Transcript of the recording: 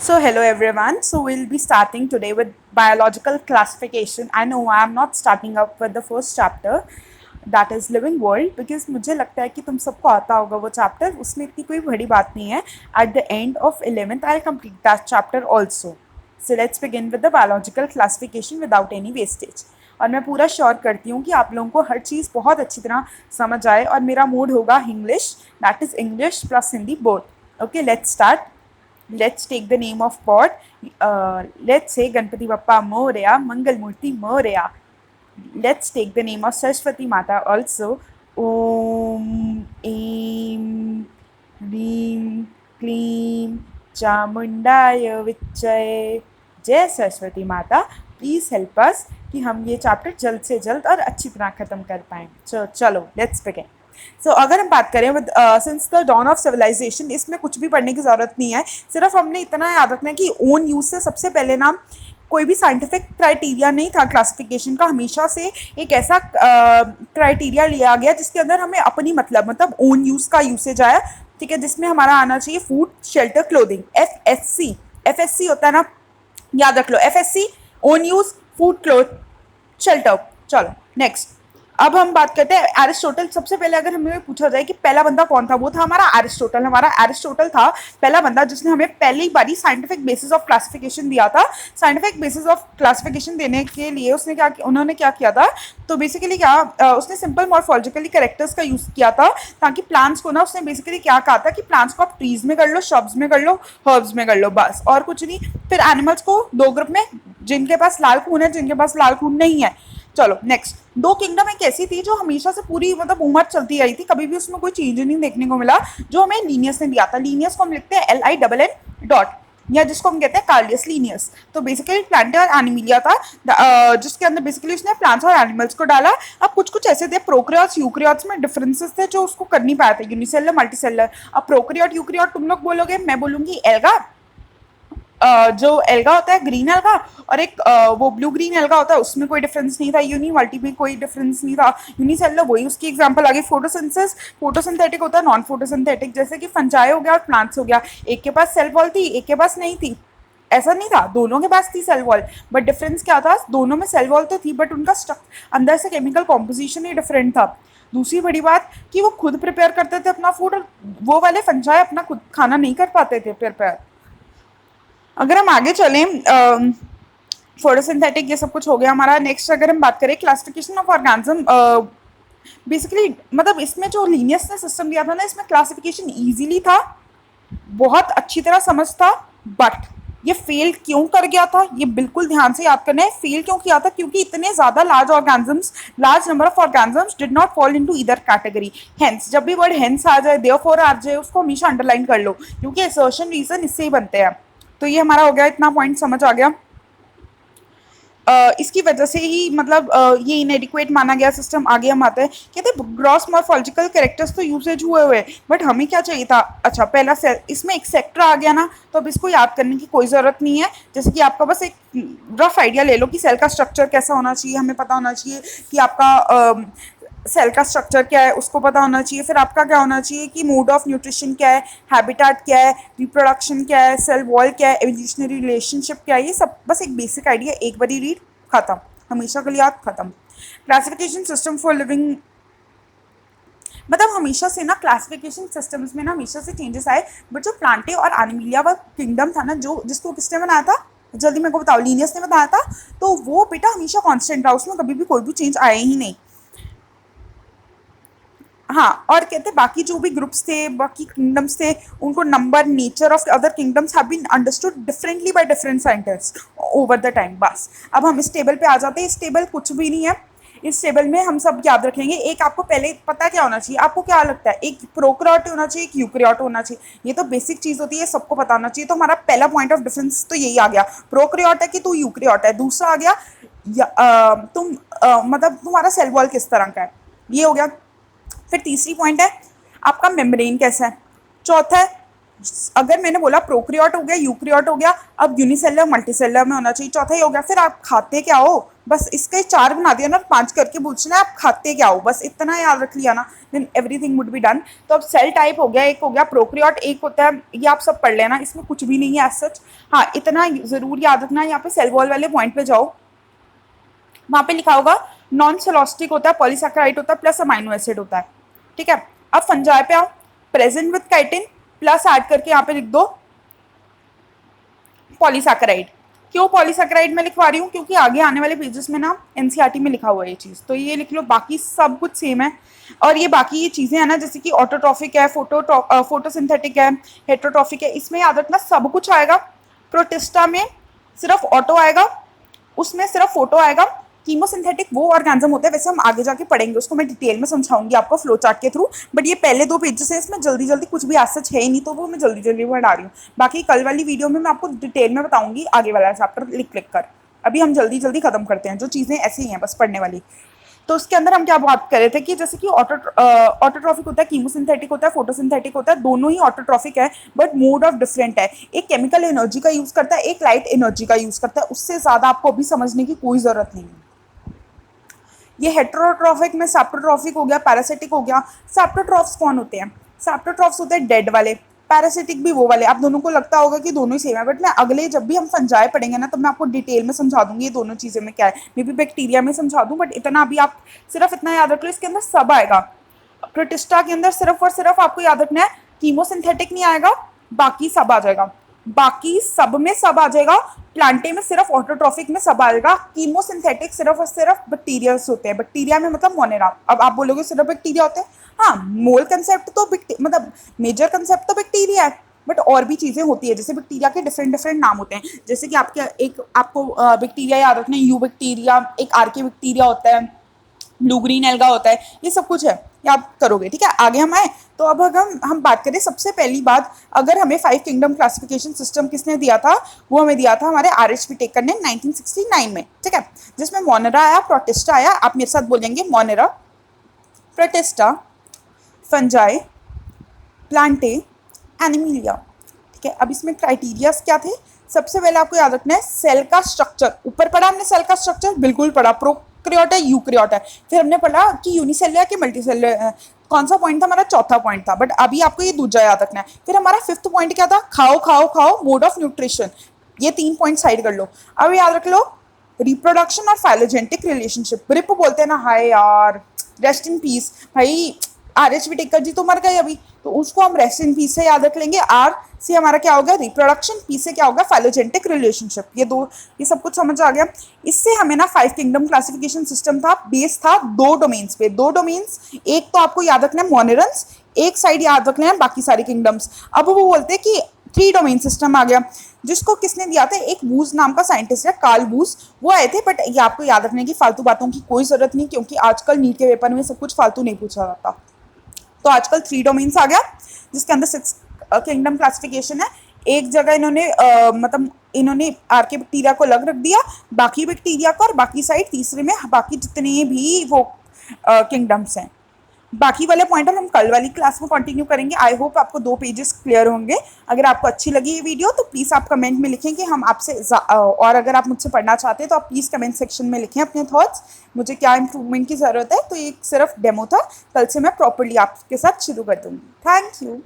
So hello everyone. So we'll be starting today with biological classification. I know I am not starting up with the first chapter, that is living world, because मुझे लगता है कि तुम सबको आता होगा वो चैप्टर, उसमें इतनी कोई बड़ी बात नहीं है. At the end of 11th I'll complete that chapter also. So let's begin with the biological classification without any wastage. और मैं पूरा श्योर करती हूँ कि आप लोगों को हर चीज़ बहुत अच्छी तरह समझ आए और मेरा मूड होगा English, that is English plus Hindi both. Okay, let's start. Let's take the name of God. Let's say Ganpati Bappa Moria, Mangal Murti Moria. Let's take the name of Saraswati Mata also. Om, Eem, Reem, Kleem, Chamundaya Vichai. जय सरस्वती माता. Please help us कि हम ये chapter जल्द से जल्द और अच्छी तरह ख़त्म कर पाएँ. चलो लेट्स बिगिन. सो अगर हम बात करें with since the dawn of civilisation, इसमें कुछ भी पढ़ने की ज़रूरत नहीं है. सिर्फ हमने इतना याद रखना है कि ओन यूज से सबसे पहले ना कोई भी साइंटिफिक क्राइटेरिया नहीं था क्लासिफिकेशन का. हमेशा से एक ऐसा क्राइटेरिया लिया गया जिसके अंदर हमें अपनी मतलब ओन यूज़ का यूसेज आया. ठीक है, जिसमें हमारा आना चाहिए food, shelter, clothing. F S C होता है ना, याद रख लो. F S C, own use, food, cloth, shelter. चलो नेक्स्ट. अब हम बात करते हैं एरिस्टोटल. सबसे पहले अगर हमें पूछा जाए कि पहला बंदा कौन था, वो था हमारा एरिस्टोटल. हमारा एरिस्टोटल था पहला बंदा जिसने हमें पहली बारी साइंटिफिक बेसिस ऑफ क्लासिफिकेशन दिया था. साइंटिफिक बेसिस ऑफ क्लासिफिकेशन देने के लिए उन्होंने क्या किया था, तो बेसिकली उसने सिंपल मॉर्फोलॉजिकली कैरेक्टर्स का यूज़ किया था, ताकि प्लांट्स को ना, उसने बेसिकली क्या कहा था कि प्लांट्स को आप ट्रीज में कर लो, शब्स में कर लो, हर्ब्स में कर लो, बस और कुछ नहीं. फिर एनिमल्स को दो ग्रुप में, जिनके पास लाल खून है, जिनके पास लाल खून नहीं है. चलो नेक्स्ट. दो किंगडम एक ऐसी थी जो हमेशा से पूरी उम्र चलती आई थी, कभी भी उसमें कोई चेंज नहीं देखने को मिला, जो हमें लीनियस ने दिया था. लीनियस को हम लिखते हैं LINN या जिसको हम कहते हैं कार्डियस लीनियस. तो बेसिकली प्लांट और एनिमिलिया था, जिसके अंदर बेसिकली उसने प्लांट्स और एनिमल्स को डाला. अब कुछ कुछ ऐसे थे प्रोक्रियोट्स यूक्रियोट्स में डिफरेंसेस थे जो उसको कर नहीं पाए थे, यूनिसेलर मल्टीसेलर. अब प्रोक्रियोट यूक्रियोट तुम लोग बोलोगे, मैं बोलूंगी एल्गा. जो एल्गा होता है ग्रीन एल्गा, और एक वो ब्लू ग्रीन एल्गा होता है, उसमें कोई डिफरेंस नहीं था. यूनिवर्टी में कोई डिफरेंस नहीं था. यूनिसेलुलर वही उसकी एग्जांपल आ गई. फोटोसिंथेसिस, फोटोसिंथेटिक होता है, नॉन फोटोसिंथेटिक, जैसे कि फंजाई हो गया और प्लांट्स हो गया. एक के पास सेल वॉल थी, एक के पास नहीं थी. ऐसा नहीं था, दोनों के पास थी सेल वॉल, बट डिफरेंस क्या था, दोनों में सेल वॉल तो थी बट उनका अंदर से केमिकल कॉम्पोजिशन ही डिफरेंट था. दूसरी बड़ी बात कि वो खुद प्रिपेयर करते थे अपना फूड, और वो वाले फंजाई अपना खुद खाना नहीं कर पाते थे प्रिपेयर. अगर हम आगे चलें, फोटोसिंथेटिक ये सब कुछ हो गया हमारा. नेक्स्ट अगर हम बात करें क्लासिफिकेशन ऑफ ऑर्गेनिज्म, बेसिकली मतलब इसमें जो लीनियस ने सिस्टम दिया था ना, इसमें क्लासिफिकेशन इजीली था, बहुत अच्छी तरह समझ था. बट ये फेल क्यों कर गया था, ये बिल्कुल ध्यान से याद करना है. फेल क्यों किया था, क्योंकि इतने ज़्यादा large number of organisms did not fall into either category. Hence, जब भी वर्ड हेंस आ जाए, देयरफॉर आ जाए, उसको हमेशा अंडरलाइन कर लो, क्योंकि असर्शन रीजन इससे ही बनते हैं. तो ये हमारा हो गया, इतना पॉइंट समझ आ गया. इसकी वजह से ही मतलब ये इनएडिक्वेट माना गया सिस्टम. आगे हम आते हैं, कहते हैं ग्रॉस मॉर्फोलॉजिकल कैरेक्टर्स तो यूसेज हुए हुए, बट हमें क्या चाहिए था. अच्छा, पहला सेल, इसमें एक सेक्टर आ गया ना, तो अब इसको याद करने की कोई ज़रूरत नहीं है. जैसे कि आपका बस एक रफ आइडिया ले लो कि सेल का स्ट्रक्चर कैसा होना चाहिए. हमें पता होना चाहिए कि आपका सेल का स्ट्रक्चर क्या है, उसको पता होना चाहिए. फिर आपका क्या होना चाहिए कि मोड ऑफ न्यूट्रिशन क्या है, हैबिटेट क्या है, रिप्रोडक्शन क्या है, सेल वॉल क्या है, एवोल्यूशनरी रिलेशनशिप क्या है. ये सब बस एक बेसिक आइडिया, एक बारी रीड, खत्म, हमेशा के लिए याद, खत्म. क्लासिफिकेशन सिस्टम फॉर लिविंग, मतलब हमेशा से ना क्लासिफिकेशन सिस्टम्स में ना हमेशा से चेंजेस आए, बट जो प्लांटे और एनिमिलिया व किंगडम था ना, जो जिसको किसने बनाया था, जल्दी मेरे को बताओ. लीनियस ने बताया था. तो वो बेटा हमेशा कांस्टेंट रहा, उसमें कभी भी कोई भी चेंज आया ही नहीं. हाँ, और कहते हैं बाकी जो भी ग्रुप्स थे, बाकी किंगडम्स थे, उनको number, nature of other kingdoms have been understood differently by different scientist over the time. बस अब हम इस टेबल पे आ जाते हैं. इस टेबल कुछ भी नहीं है. इस टेबल में हम सब याद रखेंगे. एक आपको पहले पता क्या होना चाहिए, आपको क्या लगता है, एक प्रोकैरियोट होना चाहिए, एक यूकैरियोट होना चाहिए. ये तो बेसिक चीज़ होती है, सबको पता होना चाहिए. तो हमारा पहला पॉइंट ऑफ डिफरेंस तो यही आ गया, प्रोकैरियोट है कि तू यूकैरियोट है. दूसरा आ गया मतलब तुम्हारा सेल वॉल किस तरह का है, ये हो गया. फिर तीसरी पॉइंट है आपका मेम्ब्रेन कैसा है. चौथा है अगर मैंने बोला प्रोक्रियोट हो गया, यूक्रियोट हो गया, अब यूनिसेलर मल्टीसेलर में होना चाहिए, चौथा ही हो गया। फिर आप खाते क्या हो, बस इसके 4 बना दिया ना, 5 करके पूछना है आप खाते क्या हो, बस इतना याद रख लिया ना, then everything would be done. तो अब सेल टाइप हो गया, एक हो गया प्रोक्रियोट, एक होता है, ये आप सब पढ़ लेना, इसमें कुछ भी नहीं है एज सच। हाँ, इतना जरूर याद रखना, यहाँ पे सेल वॉल वाले पॉइंट पे जाओ, वहां पे लिखा होगा नॉन सेलोस्टिक होता है, पॉलीसैकेराइड होता है, प्लस अमाइनो एसिड होता है, ठीक है। अब फंजाई पे आओ, present with chitin, plus add करके यहाँ पे लिख दो पॉलीसैकेराइड। क्यों पॉलीसैकेराइड में लिखवा रही हूँ, क्योंकि आगे आने वाले पेजेस में ना एनसीईआरटी में लिखा हुआ है ये चीज़, तो ये लिख लो, बाकी सब कुछ सेम है। और ये बाकी ये चीज़ें हैं ना, जैसे कि ऑटोट्रॉफिक है, फोटोसिंथेटिक है, हेट्रोट्रॉफिक है, इसमें याद रखना सब कुछ आएगा। प्रोटिस्टा में सिर्फ ऑटो आएगा, उसमें सिर्फ फोटो आएगा। कीमोसिंथेटिक वो ऑर्गेनिज्म होता है, वैसे हम आगे जाके पढ़ेंगे, उसको मैं डिटेल में समझाऊंगी आपको फ्लो चार्ट के थ्रू, बट ये पहले 2 पेजेस है, इसमें जल्दी जल्दी कुछ भी आज सच है ही नहीं, तो वो मैं जल्दी जल्दी बढ़ा रही हूँ। बाकी कल वाली वीडियो में मैं आपको डिटेल में बताऊंगी आगे वाला चैप्टर लिख लिख कर। अभी हम जल्दी जल्दी खत्म करते हैं, जो चीज़ें ऐसी ही हैं बस पढ़ने वाली। तो उसके अंदर हम क्या बात कर रहे थे कि जैसे कि ऑटोट्रॉफिक होता है, कीमोसिंथेटिक होता है, फोटोसिंथेटिक होता है, दोनों ही ऑटोट्रॉफिक है, बट मोड ऑफ डिफरेंट है। एक केमिकल एनर्जी का यूज करता है, एक लाइट एनर्जी का यूज करता है, उससे ज्यादा आपको अभी समझने की कोई जरूरत नहीं है। ये हेट्रोट्रॉफिक में सैप्टोट्रॉफिक हो गया, पैरासिटिक हो गया। सैप्टोट्रॉफ्स कौन होते हैं, सैप्टोट्रॉफ्स होते हैं डेड वाले, पैरासिटिक भी वो वाले। आप दोनों को लगता होगा कि दोनों ही सेम है, बट मैं अगले जब भी हम फंजाई पढ़ेंगे ना, तब मैं आपको डिटेल में समझा दूंगी ये दोनों चीज़ें में क्या है। मे बी बैक्टीरिया में समझा दूं, बट इतना अभी आप सिर्फ इतना याद रख लो, इसके अंदर सब आएगा। प्रोटिस्टा के अंदर सिर्फ और सिर्फ आपको याद रखना है, कीमोसिंथेटिक नहीं आएगा, बाकी सब आ जाएगा, बाकी सब में सब आ जाएगा। प्लांटे में सिर्फ ऑटोट्रॉफिक में सब आएगा, कीमोसिंथेटिक सिर्फ और सिर्फ बैक्टीरिया होते हैं, बैक्टीरिया में मतलब मोनेरा। अब आप बोलोगे सिर्फ बैक्टीरिया होते हैं, हाँ, मोल कंसेप्ट तो मतलब मेजर कंसेप्ट तो बैक्टीरिया है, बट और भी चीजें होती है, जैसे बैक्टीरिया के डिफरेंट डिफरेंट नाम होते हैं। जैसे कि आपके एक आपको बैक्टीरिया याद रखना है, यू बैक्टीरिया, एक आर्के बैक्टीरिया होता है, ब्लू ग्रीन एल्गा होता है, ये सब कुछ है, ये आप करोगे, ठीक है। आगे हम आए तो अब अगर हम बात करें, सबसे पहली बात, अगर हमें 5 किंगडम क्लासिफिकेशन सिस्टम किसने दिया था, वो हमें दिया था हमारे RHP टेकर ने 1969 में, ठीक है। जिसमें मोनेरा आया, प्रोटिस्टा आया, आप मेरे साथ बोलेंगे Monera, protista, fungi, Plantae, Animalia, ठीक है। अब इसमें क्राइटेरियाज क्या थे, सबसे पहले आपको याद रखना है सेल का स्ट्रक्चर। ऊपर पढ़ा हमने सेल का स्ट्रक्चर, बिल्कुल पढ़ा, प्रोक्रियोट है, यूक्रियोट है। फिर हमने पढ़ा कि यूनिसेलुलर कि मल्टीसेलुलर, कौन सा पॉइंट था हमारा, चौथा पॉइंट था, बट अभी आपको ये दूसरा याद रखना है। फिर हमारा 5th पॉइंट क्या था, खाओ खाओ खाओ, मोड ऑफ न्यूट्रिशन। ये 3 पॉइंट साइड कर लो। अब याद रख लो रिप्रोडक्शन और फाइलोजेनेटिक रिलेशनशिप। रिप बोलते हैं ना, हाय यार, रेस्ट इन पीस भाई, RHP टेकर जी तो मर गए अभी, तो उसको हम रेस्ट इन पीस से याद रख लेंगे। R से हमारा क्या होगा, रिप्रोडक्शन, पी से क्या होगा, फाइलोजेनेटिक रिलेशनशिप। ये सब कुछ समझ आ गया। इससे हमें ना 5 किंगडम क्लासिफिकेशन सिस्टम था, बेस था 2 डोमेन्स पे, 2 डोमेन्स, एक तो आपको याद रखना है मोनेरन्स, एक साइड याद रखना है बाकी सारे किंगडम्स। अब वो बोलते हैं कि 3 डोमेन सिस्टम आ गया, जिसको किसने दिया था, एक वूज नाम का साइंटिस्ट है, कार्ल वूज, वो आए थे। बट ये आपको याद रखने की फालतू बातों की कोई जरूरत नहीं, क्योंकि आजकल नीट के पेपर में सब कुछ फालतू नहीं पूछा जाता। तो आजकल 3 डोमेन्स आ गया, जिसके अंदर 6 किंगडम क्लासिफिकेशन है। एक जगह इन्होंने मतलब इन्होंने आर्के बैक्टीरिया को अलग रख दिया, बाकी बैक्टीरिया को, और बाकी साइड तीसरे में बाकी जितने भी वो किंगडम्स हैं। बाकी वाले पॉइंटर हम कल वाली क्लास में कंटिन्यू करेंगे। आई होप आपको 2 पेजेस क्लियर होंगे। अगर आपको अच्छी लगी ये वीडियो तो प्लीज़ आप कमेंट में लिखें कि हम आपसे और अगर आप मुझसे पढ़ना चाहते हैं तो आप प्लीज़ कमेंट सेक्शन में लिखें अपने थॉट्स, मुझे क्या इंप्रूवमेंट की ज़रूरत है। तो ये सिर्फ डेमो था, कल से मैं प्रॉपरली आपके साथ शुरू कर दूँगी। Thank you.